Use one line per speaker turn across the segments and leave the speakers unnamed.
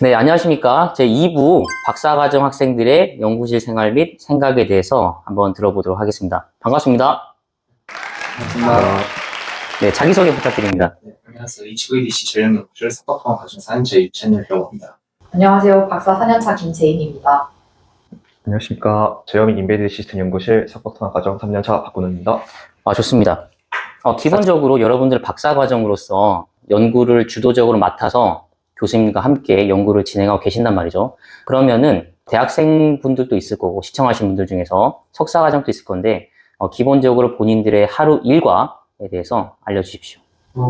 네, 안녕하십니까. 제 2부 박사과정 학생들의 연구실 생활 및 생각에 대해서 한번 들어보도록 하겠습니다. 반갑습니다.
반갑습니다.
네, 자기소개 부탁드립니다.
네, 안녕하세요. HVDC 전략연구실 석박통합 과정사 제6채널이라고 합니다.
안녕하세요. 박사 4년차 김재인입니다.
안녕하십니까. 제어민 인베디드 시스템 연구실 석박통합 과정 3년차 박근우입니다.
좋습니다. 기본적으로 여러분들 박사과정으로서 연구를 주도적으로 맡아서 교수님과 함께 연구를 진행하고 계신단 말이죠. 그러면은 대학생분들도 있을 거고 시청하신 분들 중에서 석사과정도 있을 건데 기본적으로 본인들의 하루 일과에 대해서 알려주십시오.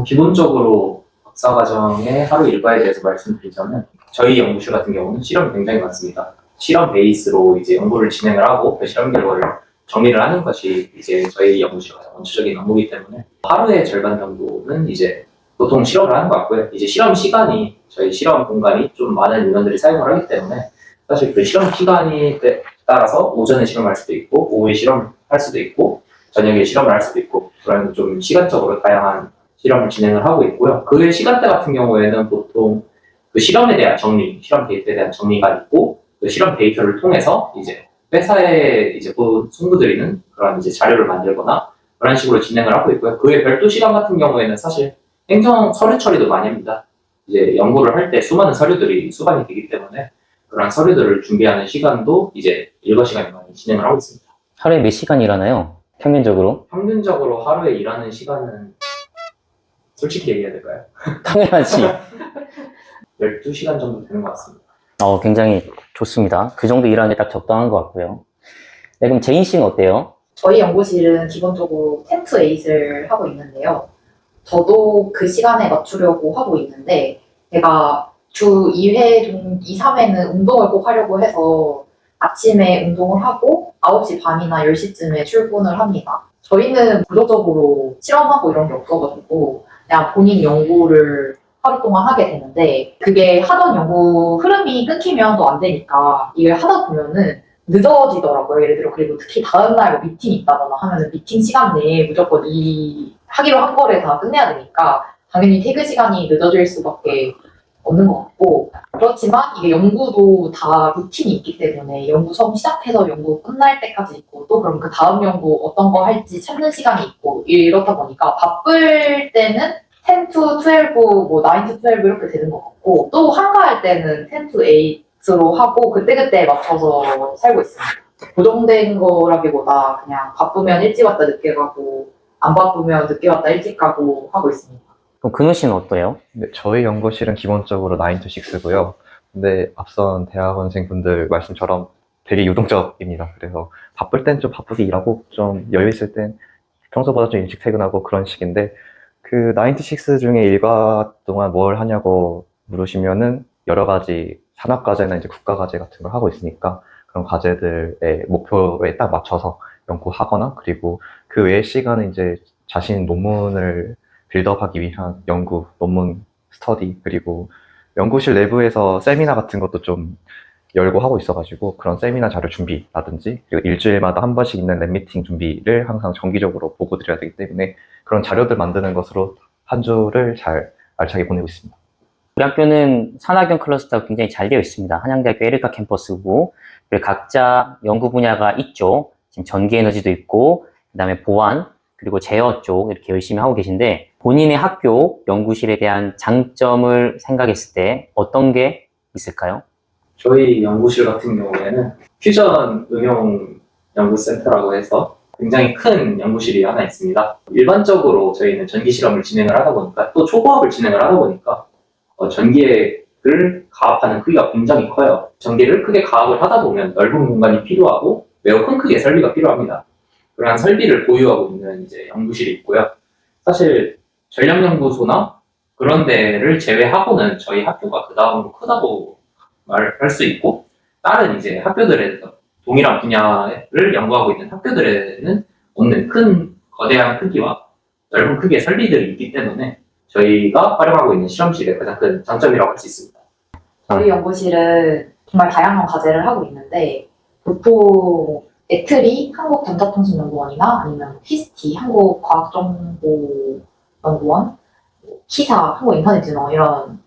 기본적으로 박사과정의 하루 일과에 대해서 말씀드리자면 저희 연구실 같은 경우는 실험이 굉장히 많습니다. 실험 베이스로 이제 연구를 진행을 하고 그 실험 결과를 정리를 하는 것이 이제 저희 연구실 가장 원초적인 업무이기 때문에 하루의 절반 정도는 이제 보통 실험을 하는 것 같고요. 이제 실험 시간이 저희 실험 공간이 좀 많은 인원들이 사용을 하기 때문에 사실 그 실험 시간에 따라서 오전에 실험할 수도 있고 오후에 실험할 수도 있고 저녁에 실험을 할 수도 있고 그런 좀 시간적으로 다양한 실험을 진행을 하고 있고요. 그 시간대 같은 경우에는 보통 그 실험에 대한 정리, 실험 데이터에 대한 정리가 있고 그 실험 데이터를 통해서 이제 회사에 이제 송부드리는 그런 이제 자료를 만들거나 그런 식으로 진행을 하고 있고요. 그의 별도 시간 같은 경우에는 사실 행정 서류 처리도 많이 합니다. 이제 연구를 할 때 수많은 서류들이 수반이 되기 때문에 그런 서류들을 준비하는 시간도 이제 일과 시간이 많이 진행을 하고 있습니다.
하루에 몇 시간 일하나요? 평균적으로?
평균적으로 하루에 일하는 시간은 솔직히 얘기해야 될까요?
당연하지.
12시간 정도 되는 것 같습니다.
굉장히 좋습니다. 그 정도 일하는 게 딱 적당한 것 같고요. 네, 그럼 제인 씨는 어때요?
저희 연구실은 기본적으로 10 to 8을 하고 있는데요. 저도 그 시간에 맞추려고 하고 있는데 제가 주 2회, 2, 3회는 운동을 꼭 하려고 해서 아침에 운동을 하고 9시 반이나 10시쯤에 출근을 합니다. 저희는 부정적으로 실험하고 이런 게 없어가지고 그냥 본인 연구를 하루 동안 하게 되는데 그게 하던 연구 흐름이 끊기면 또 안 되니까 이걸 하다 보면은 늦어지더라고요. 예를 들어 그리고 특히 다음날 뭐 미팅이 있다거나 하면은 미팅 시간 내에 무조건 이 하기로 한 거를 다 끝내야 되니까 당연히 퇴근 시간이 늦어질 수밖에 없는 것 같고 그렇지만 이게 연구도 다 루틴이 있기 때문에 연구 처음 시작해서 연구 끝날 때까지 있고 또 그럼 그 다음 연구 어떤 거 할지 찾는 시간이 있고 이렇다 보니까 바쁠 때는 10 to 12, 뭐 9 to 12 이렇게 되는 것 같고 또 한가할 때는 10 to 8로 하고 그때그때 맞춰서 살고 있습니다. 고정된 거라기보다 그냥 바쁘면 일찍 왔다 늦게 가고 안 바쁘면 늦게 왔다 일찍 가고 하고 있습니다.
그럼 근우 씨는 어때요?
네, 저희 연구실은 기본적으로 9 to 6고요. 근데 앞선 대학원생분들 말씀처럼 되게 유동적입니다. 그래서 바쁠 땐 좀 바쁘게 일하고 좀 여유 있을 땐 평소보다 좀 일찍 퇴근하고 그런 식인데 그 9 to 6 중에 일과 동안 뭘 하냐고 물으시면은 여러 가지 산업과제나 이제 국가과제 같은 걸 하고 있으니까 그런 과제들의 목표에 딱 맞춰서 연구하거나 그리고 그 외의 시간은 이제 자신 논문을 빌드업하기 위한 연구, 논문 스터디 그리고 연구실 내부에서 세미나 같은 것도 좀 열고 하고 있어가지고 그런 세미나 자료 준비라든지 그리고 일주일마다 한 번씩 있는 랩 미팅 준비를 항상 정기적으로 보고 드려야 되기 때문에 그런 자료들 만드는 것으로 한 주를 잘 알차게 보내고 있습니다.
우리 학교는 산학연 클러스터가 굉장히 잘 되어 있습니다. 한양대학교 에르카 캠퍼스고 그리고 각자 연구 분야가 있죠. 지금 전기에너지도 있고 그다음에 보안 그리고 제어 쪽 이렇게 열심히 하고 계신데 본인의 학교 연구실에 대한 장점을 생각했을 때 어떤 게 있을까요?
저희 연구실 같은 경우에는 퓨전 응용 연구센터라고 해서 굉장히 큰 연구실이 하나 있습니다. 일반적으로 저희는 전기 실험을 진행을 하다 보니까 또 초고압을 진행을 하다 보니까 전기를 가압하는 크기가 굉장히 커요. 전기를 크게 가압을 하다 보면 넓은 공간이 필요하고 매우 큰 크기의 설비가 필요합니다. 그러한 설비를 보유하고 있는 이제 연구실이 있고요. 사실 전력연구소나 그런 데를 제외하고는 저희 학교가 그 다음으로 크다고 말할 수 있고 다른 이제 학교들에서 동일한 분야를 연구하고 있는 학교들에는 없는 큰 거대한 크기와 넓은 크기의 설비들이 있기 때문에 저희가 활용하고 있는 실험실의 가장 큰 장점이라고 할 수 있습니다.
저희 연구실은 정말 다양한 과제를 하고 있는데 보통 에트리 한국전자통신연구원이나 아니면 히스티 한국과학정보연구원, 키사 한국인터넷진흥원 이런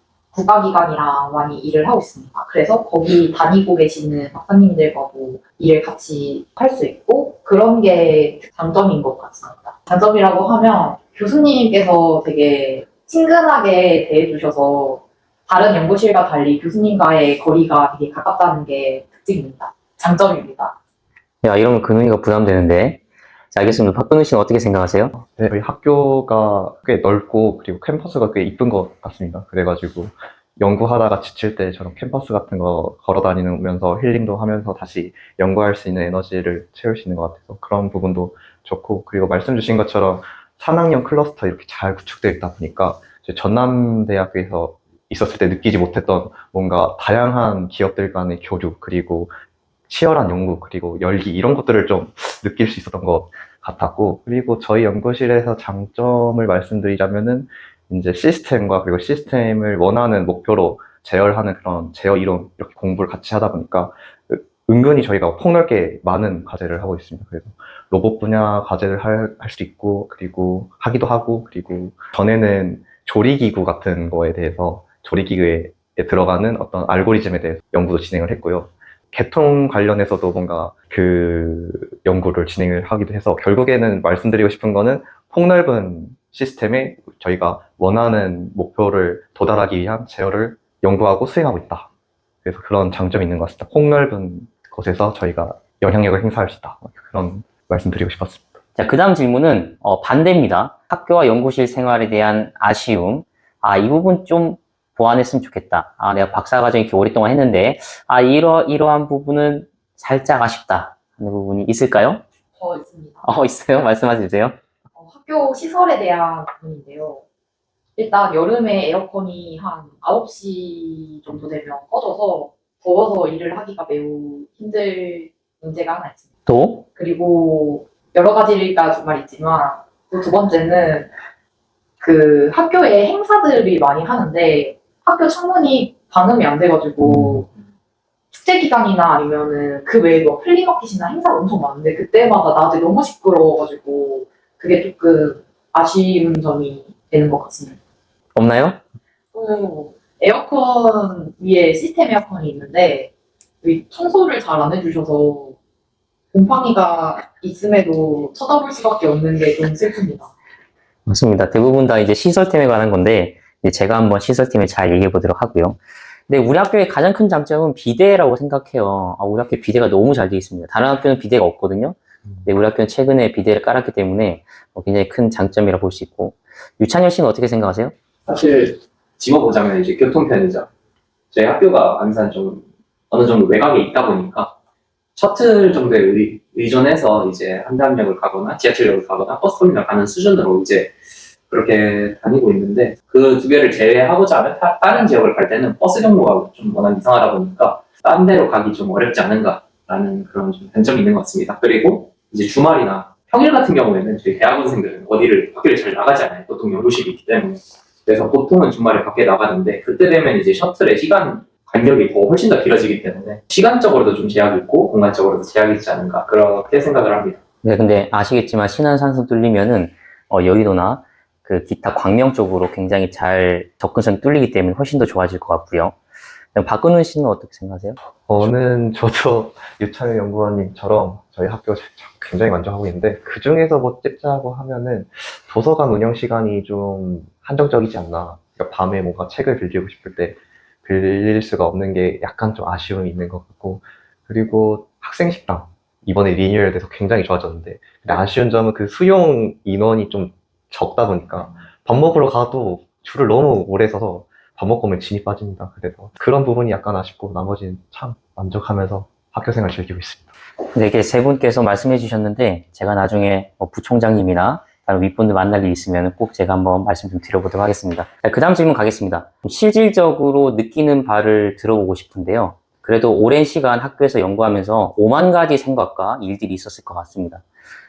국가기관이랑 많이 일을 하고 있습니다. 그래서 거기 다니고 계시는 박사님들과도 일을 같이 할 수 있고 그런 게 장점인 것 같습니다. 장점이라고 하면 교수님께서 되게 친근하게 대해주셔서 다른 연구실과 달리 교수님과의 거리가 되게 가깝다는 게 특징입니다. 장점입니다.
야, 이러면 근훈이가 부담되는데. 자, 알겠습니다. 박근우 씨는 어떻게 생각하세요?
네, 저희 학교가 꽤 넓고 그리고 캠퍼스가 꽤 이쁜 것 같습니다. 그래가지고 연구하다가 지칠 때 저런 캠퍼스 같은 거 걸어 다니면서 힐링도 하면서 다시 연구할 수 있는 에너지를 채울 수 있는 것 같아서 그런 부분도 좋고, 그리고 말씀 주신 것처럼 산학연 클러스터 이렇게 잘 구축되어 있다 보니까 저희 전남대학교에서 있었을 때 느끼지 못했던 뭔가 다양한 기업들 간의 교류, 그리고 치열한 연구, 그리고 열기, 이런 것들을 좀 느낄 수 있었던 것 같았고, 그리고 저희 연구실에서 장점을 말씀드리자면은 이제 시스템과 그리고 시스템을 원하는 목표로 제어하는 그런 제어 이론, 이렇게 공부를 같이 하다 보니까 은근히 저희가 폭넓게 많은 과제를 하고 있습니다. 그래서 로봇 분야 과제를 할 수 있고, 그리고 하기도 하고, 그리고 전에는 조리기구 같은 거에 대해서 조리기구에 들어가는 어떤 알고리즘에 대해서 연구도 진행을 했고요. 개통 관련해서도 뭔가 그 연구를 진행을 하기도 해서, 결국에는 말씀드리고 싶은 거는 폭넓은 시스템에 저희가 원하는 목표를 도달하기 위한 제어를 연구하고 수행하고 있다. 그래서 그런 장점이 있는 것 같습니다. 폭넓은 곳에서 저희가 영향력을 행사할 수 있다. 그런 말씀드리고 싶었습니다.
자, 그 다음 질문은 반대입니다. 학교와 연구실 생활에 대한 아쉬움. 이 부분 좀 보완했으면 좋겠다. 내가 박사과정 이렇게 오랫동안 했는데, 이러한 부분은 살짝 아쉽다 하는 부분이 있을까요?
있습니다.
있어요? 말씀해 주세요.
학교 시설에 대한 부분인데요. 일단 여름에 에어컨이 한 9시 정도 되면 꺼져서 더워서 일을 하기가 매우 힘들 문제가 하나 있습니다.
또,
그리고 여러 가지가 정말 있지만 또 두 번째는 그 학교에 행사들이 많이 하는데 학교 창문이 방음이 안 돼가지고 축제 기간이나 아니면은 그 외에 뭐 플리마켓이나 행사가 엄청 많은데 그때마다 낮에 너무 시끄러워가지고 그게 조금 아쉬운 점이 되는 것 같습니다.
없나요?
또 에어컨 위에 시스템 에어컨이 있는데 여기 청소를 잘 안 해주셔서 곰팡이가 있음에도 쳐다볼 수밖에 없는 게 좀 슬픕니다.
맞습니다. 대부분 다 이제 시설템에 관한 건데, 이제 제가 한번 시설템을 잘 얘기해 보도록 하고요. 근데 우리 학교의 가장 큰 장점은 비대라고 생각해요. 우리 학교 비대가 너무 잘 되어 있습니다. 다른 학교는 비대가 없거든요. 근데 우리 학교는 최근에 비대를 깔았기 때문에 굉장히 큰 장점이라 볼 수 있고. 유찬열 씨는 어떻게 생각하세요?
사실 집어보자면 이제 교통편이죠. 저희 학교가 항상 좀 어느 정도 외곽에 있다 보니까 셔틀 정도에 의존해서 이제 한남역을 가거나 지하철역을 가거나 버스터미널 가는 수준으로 이제 그렇게 다니고 있는데, 그 두 개를 제외하고자 하면 다른 지역을 갈 때는 버스 경로가 좀 워낙 이상하다 보니까 딴 데로 가기 좀 어렵지 않은가라는 그런 좀 단점이 있는 것 같습니다. 그리고 이제 주말이나 평일 같은 경우에는 저희 대학원생들은 밖에를 잘 나가지 않아요. 보통 연구실이 있기 때문에. 그래서 보통은 주말에 밖에 나가는데 그때 되면 이제 셔틀의 시간 간격이 훨씬 더 길어지기 때문에 시간적으로도 좀 제약이 있고 공간적으로도 제약이 있지 않은가, 그렇게 생각을 합니다.
네, 근데 아시겠지만 신안산소 뚫리면은 여의도나 그 기타 광명 쪽으로 굉장히 잘 접근성이 뚫리기 때문에 훨씬 더 좋아질 것 같고요. 그럼 박근훈 씨는 어떻게 생각하세요?
저도 유찬일 연구원님처럼 저희 학교 굉장히 만족하고 있는데, 그 중에서 뭐 찝자고 하면은 도서관 운영 시간이 좀 한정적이지 않나. 그러니까 밤에 뭔가 책을 빌리고 싶을 때 빌릴 수가 없는 게 약간 좀 아쉬움이 있는 것 같고, 그리고 학생 식당 이번에 리뉴얼돼서 굉장히 좋아졌는데, 근데 아쉬운 점은 그 수용 인원이 좀 적다 보니까 밥 먹으러 가도 줄을 너무 오래 서서 밥 먹고 오면 진이 빠집니다. 그래서 그런 부분이 약간 아쉽고, 나머지는 참 만족하면서 학교 생활 즐기고 있습니다.
네, 이렇게 세 분께서 말씀해 주셨는데 제가 나중에 부총장님이나 다른 윗분들 만날 일 있으면 꼭 제가 한번 말씀 좀 드려보도록 하겠습니다. 그 다음 질문 가겠습니다. 실질적으로 느끼는 바를 들어보고 싶은데요. 그래도 오랜 시간 학교에서 연구하면서 5만 가지 생각과 일들이 있었을 것 같습니다.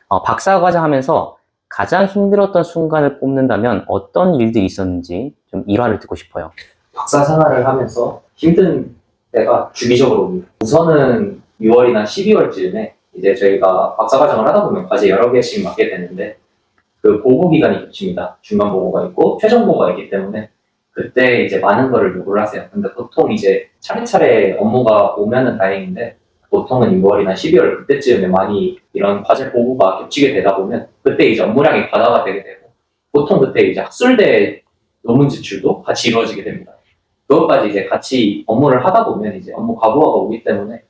박사과정 하면서 가장 힘들었던 순간을 꼽는다면 어떤 일들이 있었는지 좀 일화를 듣고 싶어요.
박사 생활을 하면서 힘든 때가 주기적으로 옵니다. 우선은 6월이나 12월쯤에 이제 저희가 박사과정을 하다 보면 과제 여러 개씩 맡게 되는데 그 보고 기간이 겹칩니다. 중간 보고가 있고 최종 보고가 있기 때문에 그때 이제 많은 거를 요구를 하세요. 근데 보통 이제 차례차례 업무가 오면은 다행인데 보통은 6월이나 12월 그때쯤에 많이 이런 과제 보고가 겹치게 되다 보면 그때 이제 업무량이 과다가 되게 되고 보통 그때 이제 학술대 논문 제출도 같이 이루어지게 됩니다. 그것까지 이제 같이 업무를 하다 보면 이제 업무 과부하가 오기 때문에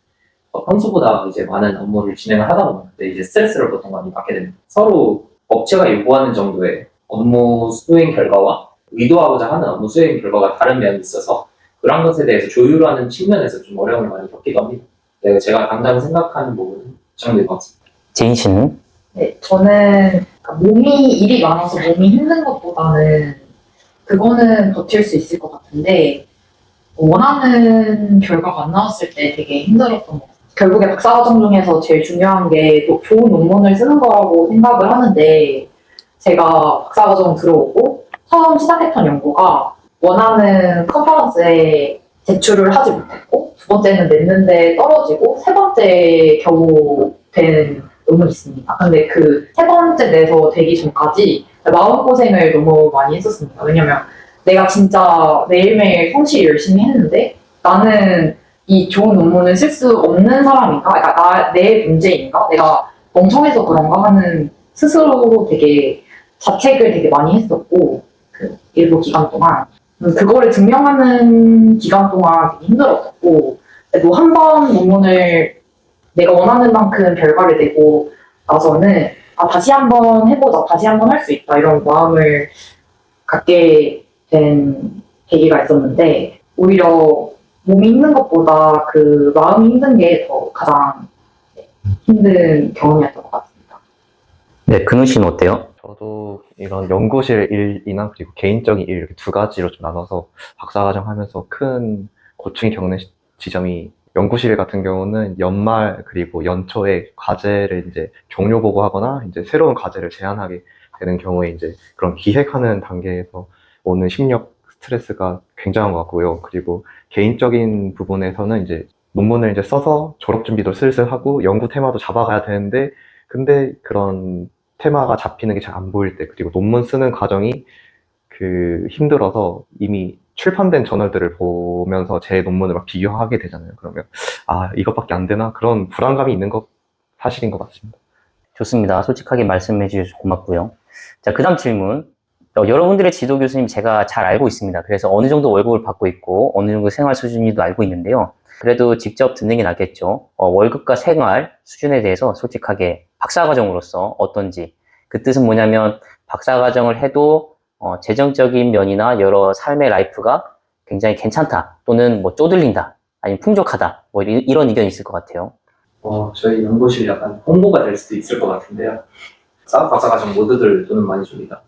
평소보다 이제 많은 업무를 진행을 하다 보면 그때 이제 스트레스를 보통 많이 받게 됩니다. 서로 업체가 요구하는 정도의 업무 수행 결과와 의도하고자 하는 업무 수행 결과가 다른 면이 있어서 그런 것에 대해서 조율하는 측면에서 좀 어려움을 많이 겪기도 합니다. 네, 제가 당장 생각하는 부분은 그 정도인 것 같습니다.
제인 씨는?
네, 저는 일이 많아서 몸이 힘든 것보다는 그거는 버틸 수 있을 것 같은데 원하는 결과가 안 나왔을 때 되게 힘들었던 것 같아요. 결국에 박사과정 중에서 제일 중요한 게 좋은 논문을 쓰는 거라고 생각을 하는데 제가 박사과정 들어오고 처음 시작했던 연구가 원하는 컨퍼런스에 제출을 하지 못했고 두 번째는 냈는데 떨어지고 세 번째 겨우 된 논문이 있습니다. 근데 그 세 번째 내서 되기 전까지 마음고생을 너무 많이 했었습니다. 왜냐면 내가 진짜 매일매일 성실히 열심히 했는데 나는 이 좋은 논문을 쓸 수 없는 사람인가? 그러니까 내 문제인가? 내가 멍청해서 그런가 하는 스스로 되게 자책을 되게 많이 했었고 그 일부 기간 동안 그거를 증명하는 기간 동안 되게 힘들었었고 또 한 번 논문을 내가 원하는 만큼 결과를 내고 나서는 다시 한번 해보자, 다시 한번 할 수 있다 이런 마음을 갖게 된 계기가 있었는데 오히려 몸이 힘든 것보다 그 마음이 힘든 게 더 가장 힘든 경험이었던 것 같습니다.
네, 근우 씨는 어때요?
저도 이런 연구실 일이나 그리고 개인적인 일 이렇게 두 가지로 좀 나눠서 박사과정 하면서 큰 고충이 겪는 지점이 연구실 같은 경우는 연말 그리고 연초에 과제를 이제 종료 보고하거나 이제 새로운 과제를 제안하게 되는 경우에 이제 그런 기획하는 단계에서 오는 심력 스트레스가 굉장한 것 같고요. 그리고 개인적인 부분에서는 이제 논문을 이제 써서 졸업 준비도 슬슬 하고 연구 테마도 잡아가야 되는데 근데 그런 테마가 잡히는 게 잘 안 보일 때 그리고 논문 쓰는 과정이 힘들어서 이미 출판된 저널들을 보면서 제 논문을 막 비교하게 되잖아요. 그러면 이것밖에 안 되나? 그런 불안감이 있는 것 사실인 것 같습니다.
좋습니다. 솔직하게 말씀해 주셔서 고맙고요. 자, 그 다음 질문. 여러분들의 지도 교수님 제가 잘 알고 있습니다. 그래서 어느 정도 월급을 받고 있고 어느 정도 생활 수준이도 알고 있는데요. 그래도 직접 듣는 게 낫겠죠. 월급과 생활 수준에 대해서 솔직하게 박사과정으로서 어떤지. 그 뜻은 뭐냐면 박사과정을 해도 재정적인 면이나 여러 삶의 라이프가 굉장히 괜찮다. 또는 뭐 쪼들린다. 아니면 풍족하다. 뭐 이런 의견이 있을 것 같아요.
저희 연구실 약간 홍보가 될 수도 있을 것 같은데요. 박사과정 모두들 돈은 많이 줍니다.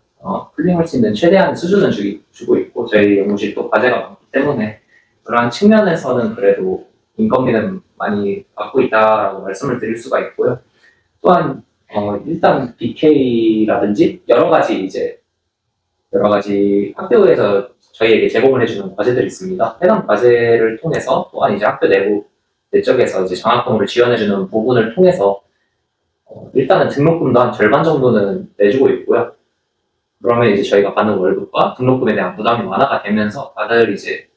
풀링할 수 있는 최대한 수준은 주고 있고 저희 연구실 또 과제가 많기 때문에 그러한 측면에서는 그래도 인건비는 많이 받고 있다라고 말씀을 드릴 수가 있고요. 또한 일단 BK라든지 여러 가지 학교에서 저희에게 제공을 해주는 과제들이 있습니다. 해당 과제를 통해서 또한 이제 학교 내적에서 이제 장학금으로 지원해주는 부분을 통해서 일단은 등록금도 한 절반 정도는 내주고 있고요. 그러면 이제 저희가 받는 월급과 등록금에 대한 부담이 완화가 되면서 다들 이제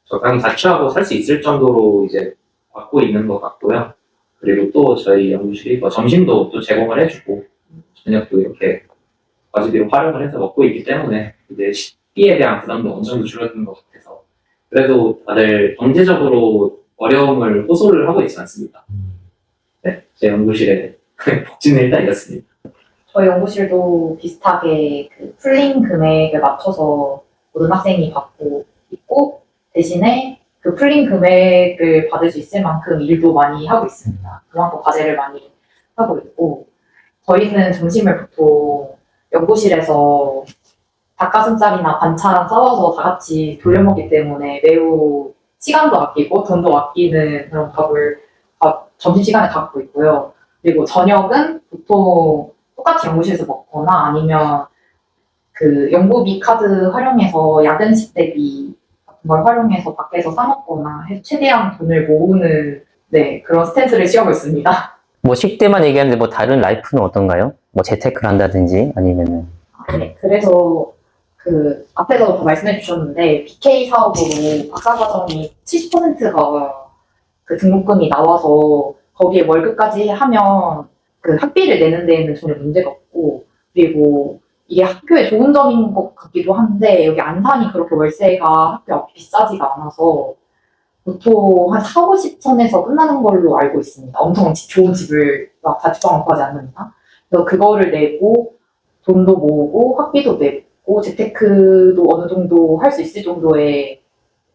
적당히 자취하고 살 수 있을 정도로 이제 받고 있는 것 같고요. 그리고 또 저희 연구실이 점심도 또 제공을 해주고 저녁도 이렇게 과제비로 활용을 해서 먹고 있기 때문에 이제 식비에 대한 부담도 어느 정도 줄어드는 것 같아서 그래도 다들 경제적으로 어려움을 호소를 하고 있지 않습니다. 네, 제 연구실의 복지는 일단 이렇습니다.
저희 연구실도 비슷하게 그 풀링 금액을 맞춰서 모든 학생이 받고 있고 대신에 그 풀링 금액을 받을 수 있을 만큼 일도 많이 하고 있습니다. 그만큼 과제를 많이 하고 있고 저희는 점심을 보통 연구실에서 닭가슴살이나 반찬 싸워서 다 같이 돌려 먹기 때문에 매우 시간도 아끼고 돈도 아끼는 그런 점심시간에 갖고 있고요. 그리고 저녁은 보통 똑같이 연구실에서 먹거나 아니면 그 연구비 카드 활용해서 야근식 대비 같은 걸 활용해서 밖에서 사 먹거나 해서 최대한 돈을 모으는 그런 스탠스를 취하고 있습니다.
뭐 식대만 얘기하는데 뭐 다른 라이프는 어떤가요? 뭐 재테크를 한다든지 아니면은
네, 그래서 그 앞에서도 다 말씀해 주셨는데 BK 사업으로 박사과정이 70%가 그 등록금이 나와서 거기에 월급까지 하면 그 학비를 내는 데에는 전혀 문제가 없고, 그리고 이게 학교에 좋은 점인 것 같기도 한데 여기 안산이 그렇게 월세가 학교 앞이 비싸지가 않아서 보통 한 4, 50천에서 끝나는 걸로 알고 있습니다. 엄청 좋은 집을 막 자취방을 구하지 않는 이상. 그래서 그거를 내고 돈도 모으고 학비도 내고 재테크도 어느 정도 할 수 있을 정도의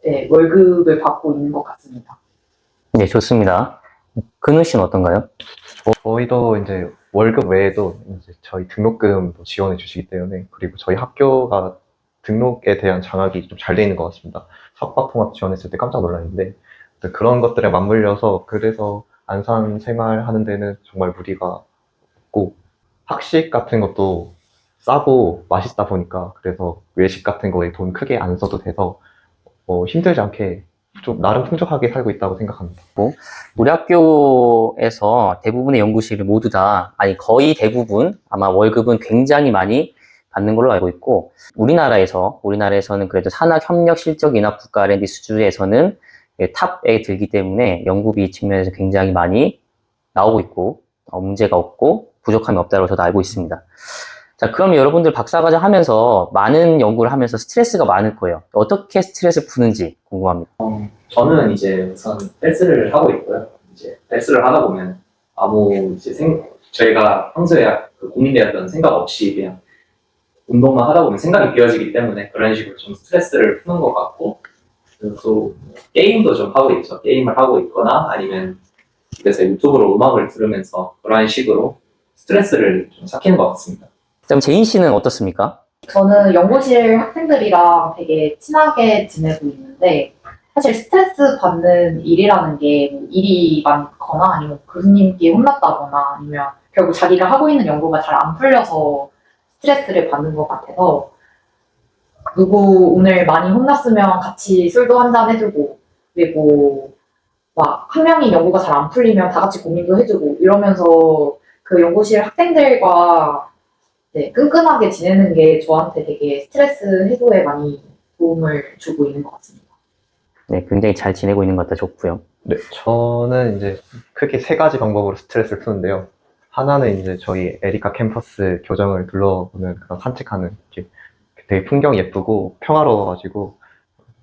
네, 월급을 받고 있는 것 같습니다.
네, 좋습니다. 근우 씨는 어떤가요?
저희도 이제 월급 외에도 이제 저희 등록금도 지원해 주시기 때문에, 그리고 저희 학교가 등록에 대한 장악이 좀 잘 돼 있는 것 같습니다. 석박통합 지원했을 때 깜짝 놀랐는데, 그런 것들에 맞물려서 그래서 안산 생활하는 데는 정말 무리가 없고, 학식 같은 것도 싸고 맛있다 보니까 그래서 외식 같은 거에 돈 크게 안 써도 돼서 힘들지 않게 좀 나름 풍족하게 살고 있다고 생각합니다.
우리 학교에서 대부분의 연구실이 모두 다, 아니 거의 대부분 아마 월급은 굉장히 많이 받는 걸로 알고 있고, 우리나라에서는 그래도 산학협력실적인합 국가 R&D 수주에서는 탑에 들기 때문에 연구비 측면에서 굉장히 많이 나오고 있고, 문제가 없고 부족함이 없다고 저도 알고 있습니다. 자, 그럼 여러분들 박사과정 하면서 많은 연구를 하면서 스트레스가 많을 거예요. 어떻게 스트레스 푸는지 궁금합니다.
저는 이제 우선 헬스를 하고 있고요. 이제 헬스를 하다 보면 저희가 평소에 그 고민되었던 생각 없이 그냥 운동만 하다 보면 생각이 비어지기 때문에 그런 식으로 좀 스트레스를 푸는 것 같고, 그리고 또 게임도 좀 하고 있죠. 게임을 하고 있거나 아니면 집에서 유튜브로 음악을 들으면서 그런 식으로 스트레스를 좀 삭히는 것 같습니다.
그럼 제인 씨는 어떻습니까?
저는 연구실 학생들이랑 되게 친하게 지내고 있는데 사실 스트레스 받는 일이라는 게뭐 일이 많거나 아니면 교수님께 혼났다거나 아니면 결국 자기가 하고 있는 연구가 잘 안 풀려서 스트레스를 받는 것 같아서, 누구 오늘 많이 혼났으면 같이 술도 한잔 해주고, 그리고 막 한 명이 연구가 잘 안 풀리면 다 같이 고민도 해주고 이러면서 그 연구실 학생들과 네, 끈끈하게 지내는 게 저한테 되게 스트레스 해소에 많이 도움을 주고 있는 것 같습니다.
네, 굉장히 잘 지내고 있는 것 같아 좋고요.
네, 저는 이제 크게 세 가지 방법으로 스트레스를 푸는데요. 하나는 이제 저희 에리카 캠퍼스 교정을 둘러보는 그런 산책하는 길. 되게 풍경 예쁘고 평화로워가지고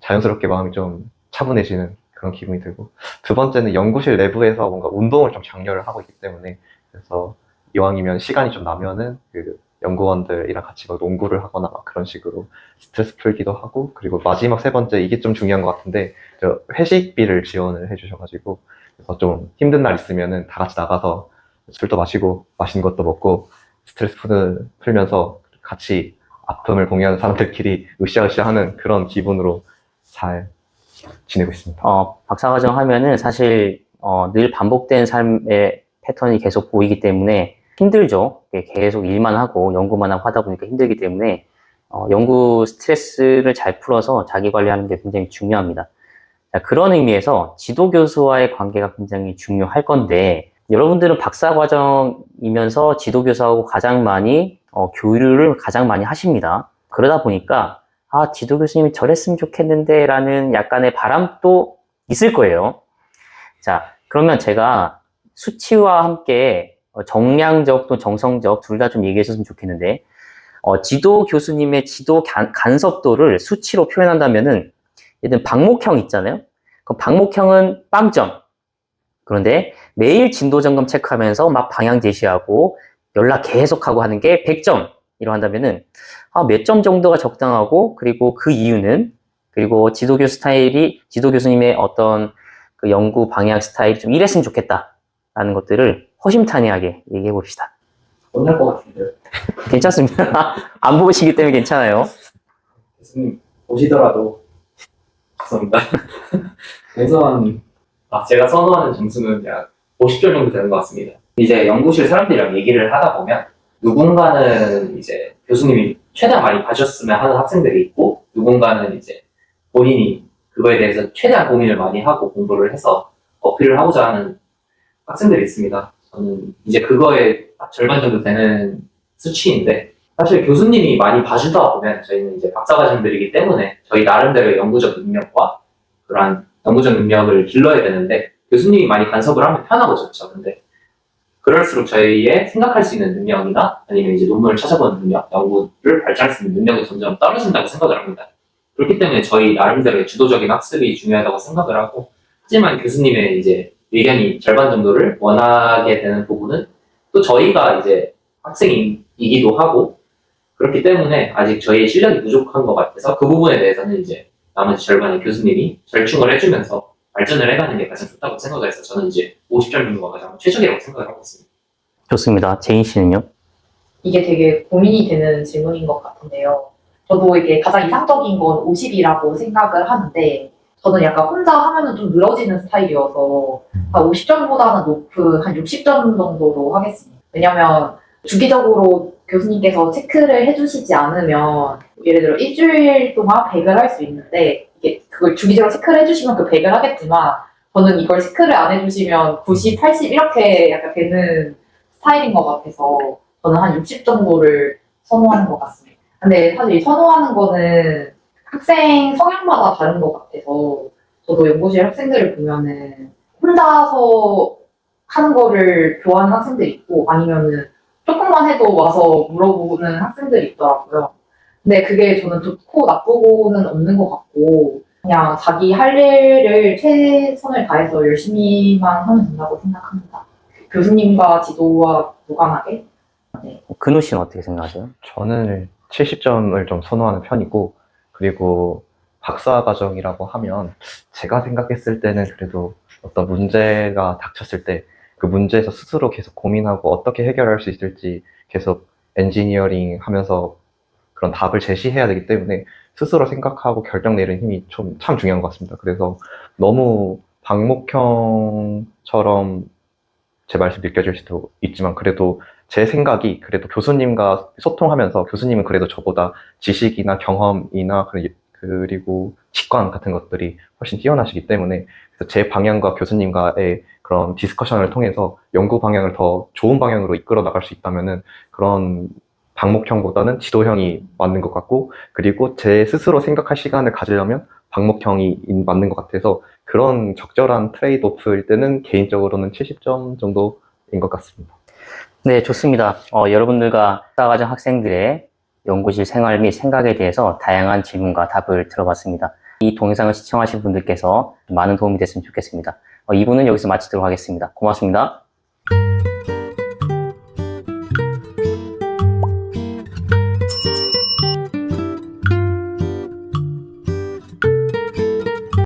자연스럽게 마음이 좀 차분해지는 그런 기분이 들고, 두 번째는 연구실 내부에서 뭔가 운동을 좀 장려를 하고 있기 때문에, 그래서 이왕이면 시간이 좀 나면은 그 연구원들이랑 같이 막 농구를 하거나 막 그런 식으로 스트레스 풀기도 하고, 그리고 마지막 세 번째, 이게 좀 중요한 것 같은데, 저 회식비를 지원을 해주셔가지고, 그래서 좀 힘든 날 있으면은 다 같이 나가서 술도 마시고 맛있는 것도 먹고 스트레스 풀면서 같이 아픔을 공유하는 사람들끼리 으쌰으쌰 하는 그런 기분으로 잘 지내고 있습니다.
박사과정 하면은 사실 늘 반복된 삶의 패턴이 계속 보이기 때문에 힘들죠. 계속 일만 하고 연구만 하고 하다 보니까 힘들기 때문에 연구 스트레스를 잘 풀어서 자기 관리하는 게 굉장히 중요합니다. 자, 그런 의미에서 지도교수와의 관계가 굉장히 중요할 건데, 여러분들은 박사과정이면서 지도교수하고 가장 많이 교류를 가장 많이 하십니다. 그러다 보니까 지도교수님이 저랬으면 좋겠는데 라는 약간의 바람도 있을 거예요. 자, 그러면 제가 수치와 함께 정량적 또 정성적 둘 다 좀 얘기해 줬으면 좋겠는데, 지도 교수님의 지도 간섭도를 수치로 표현한다면은, 예를 들면 방목형 있잖아요. 그 방목형은 빵점. 그런데 매일 진도 점검 체크하면서 막 방향 제시하고 연락 계속하고 하는 게 100점. 이러 한다면은 몇 점 정도가 적당하고, 그리고 그 이유는, 그리고 지도 교수님의 어떤 그 연구 방향 스타일이 좀 이랬으면 좋겠다라는 것들을 허심탄회하게 얘기해 봅시다.
혼날 것 같은데요.
괜찮습니다. 안 보시기 때문에 괜찮아요.
교수님 보시더라도 죄송합니다. 우선 제가 선호하는 점수는 약 50점 정도 되는 것 같습니다. 이제 연구실 사람들이랑 얘기를 하다 보면 누군가는 이제 교수님이 최대한 많이 봐줬으면 하는 학생들이 있고, 누군가는 이제 본인이 그거에 대해서 최대한 고민을 많이 하고 공부를 해서 어필을 하고자 하는 학생들이 있습니다. 저는 이제 그거에 절반 정도 되는 수치인데, 사실 교수님이 많이 봐주다 보면 저희는 이제 박사과정들이기 때문에 저희 나름대로의 연구적 능력과 그러한 연구적 능력을 길러야 되는데 교수님이 많이 간섭을 하면 편하고 좋죠. 근데 그럴수록 저희의 생각할 수 있는 능력이나 아니면 이제 논문을 찾아보는 능력, 연구를 발전할 수 있는 능력이 점점 떨어진다고 생각을 합니다. 그렇기 때문에 저희 나름대로의 주도적인 학습이 중요하다고 생각을 하고, 하지만 교수님의 이제 의견이 절반 정도를 원하게 되는 부분은 또 저희가 이제 학생이기도 하고, 그렇기 때문에 아직 저희의 실력이 부족한 것 같아서 그 부분에 대해서는 이제 나머지 절반의 교수님이 절충을 해주면서 발전을 해가는 게 가장 좋다고 생각을 해서 저는 이제 50점 정도가 가장 최적이라고 생각을 하고 있습니다.
좋습니다. 제인 씨는요?
이게 되게 고민이 되는 질문인 것 같은데요. 저도 이게 가장 이상적인 건 50이라고 생각을 하는데, 저는 약간 혼자 하면은 좀 늘어지는 스타일이어서 한 50점보다는 높은 한 60점 정도로 하겠습니다. 왜냐면 주기적으로 교수님께서 체크를 해주시지 않으면 예를 들어 일주일 동안 100을 할 수 있는데, 이게 그걸 주기적으로 체크를 해주시면 그 100을 하겠지만, 저는 이걸 체크를 안 해주시면 90, 80 이렇게 약간 되는 스타일인 것 같아서 저는 한 60 정도를 선호하는 것 같습니다. 근데 사실 선호하는 거는 학생 성향마다 다른 것 같아서, 저도 연구실 학생들을 보면은 혼자서 하는 거를 좋아하는 학생들이 있고, 아니면은 조금만 해도 와서 물어보는 학생들이 있더라고요. 근데 그게 저는 좋고 나쁘고는 없는 것 같고, 그냥 자기 할 일을 최선을 다해서 열심히만 하면 된다고 생각합니다. 교수님과 지도와 무관하게.
근우 씨는 어떻게 생각하세요?
저는 70점을 좀 선호하는 편이고, 그리고 박사 과정이라고 하면 제가 생각했을 때는 그래도 어떤 문제가 닥쳤을 때 그 문제에서 스스로 계속 고민하고 어떻게 해결할 수 있을지 계속 엔지니어링 하면서 그런 답을 제시해야 되기 때문에 스스로 생각하고 결정 내리는 힘이 참 중요한 것 같습니다. 그래서 너무 방목형처럼 제 말씀 느껴질 수도 있지만, 그래도 제 생각이 그래도 교수님과 소통하면서, 교수님은 그래도 저보다 지식이나 경험이나 그리고 직관 같은 것들이 훨씬 뛰어나시기 때문에, 그래서 제 방향과 교수님과의 그런 디스커션을 통해서 연구 방향을 더 좋은 방향으로 이끌어 나갈 수 있다면은 그런 방목형보다는 지도형이 맞는 것 같고, 그리고 제 스스로 생각할 시간을 가지려면 방목형이 맞는 것 같아서, 그런 적절한 트레이드 오프일 때는 개인적으로는 70점 정도인 것 같습니다.
네, 좋습니다. 여러분들과 박사과정 학생들의 연구실 생활 및 생각에 대해서 다양한 질문과 답을 들어봤습니다. 이 동영상을 시청하신 분들께서 많은 도움이 됐으면 좋겠습니다. 2부는 여기서 마치도록 하겠습니다. 고맙습니다.